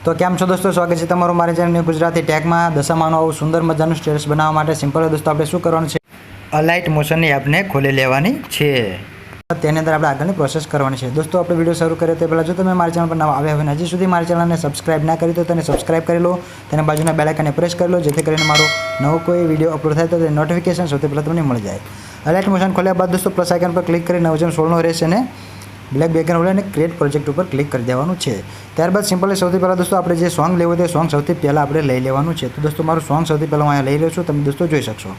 તો કેમ છો દોસ્તો, સ્વાગત છે તમારું મારી ચેનલ ગુજરાતી ટેકમાં। દશામાનું આવું સુંદર મજાનું સ્ટેટસ બનાવવા માટે સિમ્પલ દોસ્તો આપણે શું કરવાનું છે, અલાઇટ મોશનની એપને ખોલી લેવાની છે। તેની અંદર આપણે આગળની પ્રોસેસ કરવાની છે। દોસ્તો આપણે વિડીયો શરૂ કરીએ તે પહેલાં જો તમે મારી ચેનલ પર નવા આવ્યા હોય હજી સુધી મારી ચેનલને સબસ્ક્રાઇબ ના કરી તો તેને સબસ્ક્રાઇબ કરી લો, તેના બાજુના બેલ આઇકનને પ્રેસ કરી લો, જેથી કરીને મારો નવો કોઈ વિડીયો અપલોડ થાય તો તે નોટિફિકેશન સૌથી પહેલાં તમને મળી જાય। અલાઇટ મોશન ખોલ્યા બાદ દોસ્તો પ્લસ આઇકન પર ક્લિક કરી 9:16 રહેશે ને બ્લેક બેકગ્રાઉન્ડ લઈને ક્રિએટ પ્રોજેક્ટ ઉપર ક્લિક કરી દેવાનું છે। ત્યારબાદ સિમ્પલી સૌથી પહેલાં દોસ્તો આપણે જે સોંગ લેવું તે સોંગ સૌથી પહેલાં આપણે લઈ લેવાનું છે। તો દોસ્તો મારું સોંગ સૌથી પહેલાં હું અહીંયા લઈ રહ્યો છું, તમે દોસ્તો જોઈ શકશો।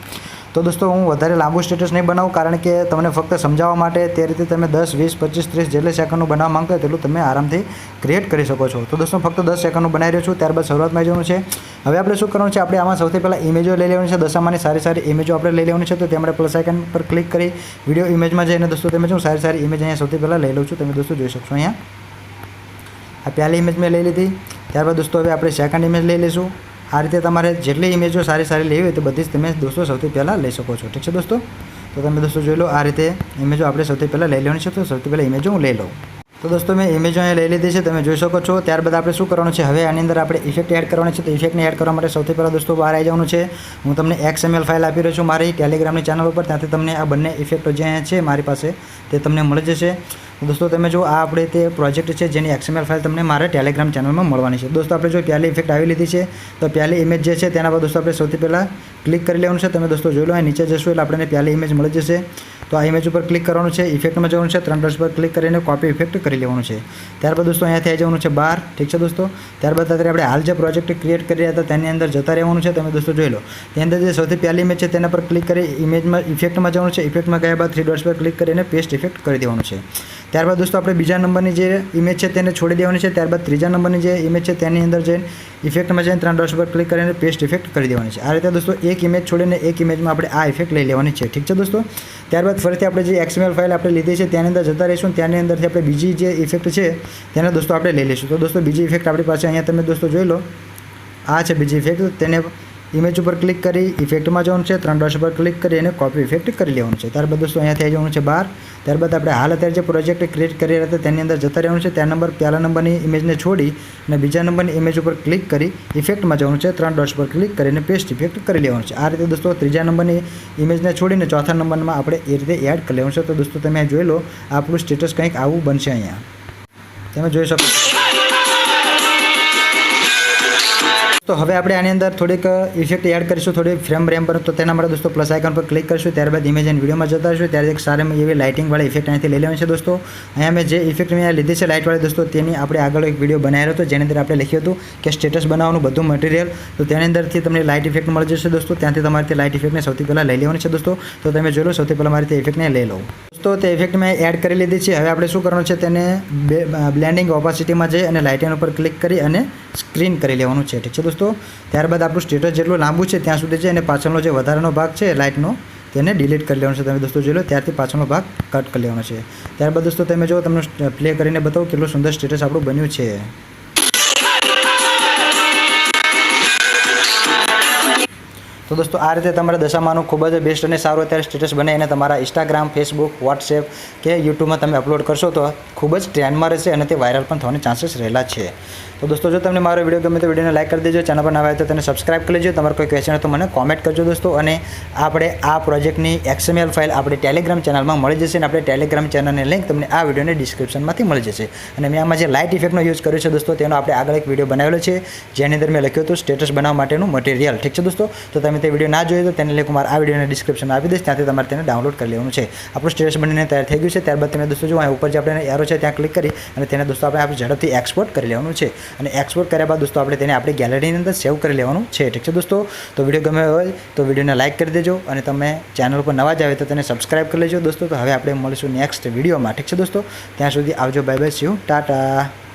તો દોસ્તો હું વધારે લાંબુ સ્ટેટસ નહીં બનાવું, કારણ કે તમને ફક્ત સમજાવવા માટે તે રીતે તમે 10, 20, 25, 30 જેટલા સેકન્ડનું બનાવવા માંગતો હોય તેટલું તમે આરામથી ક્રિએટ કરી શકો છો। તો દોસ્તો ફક્ત 10 સેકન્ડનું બનાવી રહ્યો છું। ત્યારબાદ શરૂઆતમાં જવાનું છે। હવે આપણે શું કરવાનું છે, આપણે આમાં સૌથી પહેલાં ઇમેજો લઈ લેવાની છે। દશામાની સારી સારી ઇમેજો આપણે લઈ લેવાની છે। તો તે આપણે પ્લસ આઇકન પર ક્લિક કરી વિડીયો ઇમેજમાં જઈને દોસ્તો તમે જો સારી સારી ઇમેજ અહીંયા સૌથી પહેલાં લઈ લઉં છું, તમે દોસ્તો જોઈ શકશો। અહીંયા આ પહેલી ઇમેજ મેં લઈ લીધી। ત્યારબાદ દોસ્તો હવે આપણે સેકન્ડ ઇમેજ લઈ લઈશું। આ રીતે તમારે જેટલી ઇમેજો સારી સારી લેવી હોય તો બધી જ તમે દોસ્તો સૌથી પહેલાં લઈ શકો છો, ઠીક છે દોસ્તો। તો તમે દોસ્તો જોઈ લો, આ રીતે ઇમેજો આપણે સૌથી પહેલાં લઈ લેવાની છે। તો સૌથી પહેલાં ઇમેજો હું લઈ લઉં। તો દોસ્તો મેં ઇમેજો અહીંયા લઈ લીધી છે, તમે જોઈ શકો છો। ત્યારબાદ આપણે શું કરવાનું છે, હવે આની અંદર આપણે ઇફેક્ટ એડ કરવાની છે। તો ઇફેક્ટને એડ કરવા માટે સૌથી પહેલાં દોસ્તો બહાર આવી જવાનું છે। હું તમને XML ફાઇલ આપી રહ્યો છું મારી ટેલિગ્રામની ચેનલ ઉપર, ત્યાંથી તમને આ બંને ઇફેક્ટો જે અહીંયા છે મારી પાસે તે તમને મળી જશે। દોસ્તો તમે જો આ આપણે તે પ્રોજેક્ટ છે જેની XML ફાઇલ તમને મારે ટેલિગ્રામ ચેનલમાં મળવાની છે। દોસ્તો આપણે જો પહેલી ઇફેક્ટ આવી લીધી છે, તો પહેલી ઇમેજ જે છે તેના પર દોસ્તો આપણે સૌથી પહેલાં ક્લિક કરી લેવાનું છે। તમે દોસ્તો જોઈ લો, અહીં નીચે જશો એટલે આપણને પહેલી ઇમેજ મળી જશે। તો આ ઇમેજ ઉપર ક્લિક કરવાનું છે, ઇફેક્ટમાં જવાનું છે, 3 ડોટ્સ પર ક્લિક કરીને કોપી ઇફેક્ટ કરી લેવાનું છે। ત્યારબાદ દોસ્તો અહીંયાથી આવી જવાનું છે બહાર, ઠીક છે દોસ્તો। ત્યારબાદ અત્યારે આપણે હાલ જે પ્રોજેક્ટ ક્રિએટ કરી રહ્યા હતા તેની અંદર જતા રહેવાનું છે, તમે દોસ્તો જોઈ લો। તેની અંદર જે સૌથી પહેલી ઇમેજ છે તેના પર ક્લિક કરી ઇમેજમાં ઇફેક્ટમાં જવાનું છે, ઇફેક્ટમાં ગયા બાદ 3 ડોટ્સ પર ક્લિક કરીને પેસ્ટ ઇફેક્ટ કરી દેવાનું છે। ત્યારબાદ દોસ્તો આપણે બીજા નંબરની જે ઇમેજ છે તેને છોડી દેવાની છે। ત્યારબાદ ત્રીજા નંબરની જે ઇમેજ છે તેની અંદર જઈને ઇફેક્ટમાં જઈને 3 ડોટ્સ પર ક્લિક કરીને પેસ્ટ ઇફેક્ટ કરી દેવાની છે। આ રીતે દોસ્તો એક ઇમેજ છોડીને એક ઇમેજમાં આપણે આ ઇફેક્ટ લઈ લેવાની છે, ઠીક છે દોસ્તો। ત્યારબાદ ફરીથી આપણે જે XML ફાઇલ આપણે લીધી છે તેની અંદર જતા રહીશું, ત્યાંની અંદરથી આપણે બીજી જે ઇફેક્ટ છે તેને દોસ્તો આપણે લઈ લઈશું। તો દોસ્તો બીજી ઇફેક્ટ આપણી પાસે અહીંયા તમે દોસ્તો જોઈ લો, આ છે બીજી ઇફેક્ટ। તેને ઇમેજ ઉપર ક્લિક કરી ઇફેક્ટમાં જવાનું છે, 3 ડોટ્સ પર ક્લિક કરી અને કોપી ઇફેક્ટ કરી લેવાનું છે। ત્યારબાદ દોસ્તો અહીંયાથી આવી જવાનું છે બહાર। ત્યારબાદ આપણે હાલ અત્યારે જે પ્રોજેક્ટ ક્રિએટ કરી રહ્યા હતા તેની અંદર જતા રહેવાનું છે। પહેલા નંબરની ઇમેજને છોડી અને બીજા નંબરની ઇમેજ ઉપર ક્લિક કરી ઇફેક્ટમાં જવાનું છે, 3 ડોટ્સ પર ક્લિક કરીને પેસ્ટ ઇફેક્ટ કરી લેવાનું છે। આ રીતે દોસ્તો ત્રીજા નંબરની ઇમેજને છોડીને ચોથા નંબરમાં આપણે એ રીતે એડ કરી લેવાનું છે। તો દોસ્તો તમે જોઈ લો, આપણું સ્ટેટસ કંઈક આવું બનશે। અહીંયા તમે જોઈ શકો છો। તો હવે આપણે આની અંદર થોડીક ઇફેક્ટ એડ કરીશું, થોડી ફ્રેમ પર। તો તેના માટે દોસ્તો પ્લસ આઇકન પર ક્લિક કરીશું। ત્યારબાદ ઇમેજ એન્ડ વિડીયોમાં જતા રહીશું। ત્યારે એક સારી એવી લાઇટિંગવાળી ઇફેક્ટ અહીંથી લઈ લેવાની છે દોસ્તો। અહીંયા મેં જે ઇફેક્ટ મેં લીધી છે લાઇટવાળી દોસ્તો, તેની આપણે આગળ એક વિડીયો બનાવેલો હતો જેની અંદર આપણે લખ્યું હતું કે સ્ટેટસ બનાવવાનું બધું મટીરિયલ। તો તેની અંદરથી તમને લાઇટ ઇફેક્ટ મળી જશે દોસ્તો, ત્યાંથી તમારે લાઇટ ઇફેક્ટને સૌથી પહેલાં લઈ લેવાની છે દોસ્તો। તો તમે જોઈ લો, સૌથી પહેલાં મારી તે ઇફેક્ટને લઈ લો દોસ્તો। તે ઇફેક્ટ મેં એડ કરી લીધી છે। હવે આપણે શું કરવાનું છે, તેને બ્લેન્ડિંગ ઓપાસિટીમાં જઈ અને લાઇટિંગ ઉપર ક્લિક કરી અને સ્ક્રીન કરી લેવાનું છે, ઠીક છે દોસ્તો। ત્યારબાદ આપણું સ્ટેટસ જેટલું લાંબુ છે ત્યાં સુધી છે અને પાછળનો જે વધારાનો ભાગ છે લાઇટનો તેને ડિલીટ કરી લેવાનો છે, તમે દોસ્તો જોઈ લો। ત્યારથી પાછળનો ભાગ કટ કરી લેવાનો છે। ત્યારબાદ દોસ્તો તમે જો તમને પ્લે કરીને બતાવો કેટલું સુંદર સ્ટેટસ આપણું બન્યું છે। તો દોસ્તો આ રીતે તમારે દશામાનું ખૂબ જ બેસ્ટ અને સારું અત્યારે સ્ટેટસ બનાવીને તમારા ઇન્સ્ટાગ્રામ, ફેસબુક, વોટ્સએપ કે યુટ્યુબમાં તમે અપલોડ કરશો તો ખૂબ જ ટ્રેન્ડમાં રહેશે અને તે વાયરલ પણ થવાના ચાન્સીસ રહેલા છે। તો દોસ્તો જો તમને મારો વિડીયો ગમે તો વિડીયોને લાઇક કરી દેજો, ચેનલ પર નવા આવે તો તેને સબસ્ક્રાઇબ કરી લેજો। તમારો કોઈ ક્વેશ્ચન હોય તો મને કોમેન્ટ કરજો દોસ્તો। અને આપણે આ પ્રોજેક્ટની XML ફાઇલ આપણે ટેલિગ્રામ ચેનલમાં મળી જશે અને આપણે ટેલિગ્રામ ચેનલની લિંક તમને આ વિડીયોની ડિસ્ક્રિપ્શનમાંથી મળી જશે। અને મેં આમાં જે લાઇટ ઇફેક્ટનો યુઝ કર્યો છે દોસ્તો, તેનો આપણે આગળ એક વિડીયો બનાવેલો છે જેની અંદર મેં લખ્યું હતું સ્ટેટસ બનાવવા માટેનું મટીરિયલ, ઠીક છે દોસ્તો। તો તમે તે વિડીયો ના જોઈએ તો તેની લિંક મારા આ વિડીયોની ડિસ્ક્રિપ્શન આપી દઈશ, ત્યાંથી તમારે તેને ડાઉનલોડ કરી લેવાનું છે। આપણું સ્ટેટસ બનીને તૈયાર થઈ ગયું છે। ત્યારબાદ તમે દોસ્તો જો અહીં ઉપર જે આપણે એરો છે ત્યાં ક્લિક કરી અને તેને દોસ્તો આપણે ઝડપથી એક્સપોર્ટ કરી લેવાનું છે। અને એક્સપોર્ટ કર્યા બાદ દોસ્તો આપણે તેને આપણી ગેલેરીની અંદર સેવ કરી લેવાનું છે, ઠીક છે દોસ્તો। તો વિડીયો ગમે હોય તો વિડીયોને લાઇક કરી દેજો અને તમે ચેનલ પર નવા જ આવે તો તેને સબસ્ક્રાઇબ કરી લેજો દોસ્તો। તો હવે આપણે મળીશું નેક્સ્ટ વિડીયોમાં, ઠીક છે દોસ્તો। ત્યાં સુધી આવજો, bye bye, C you, Tata.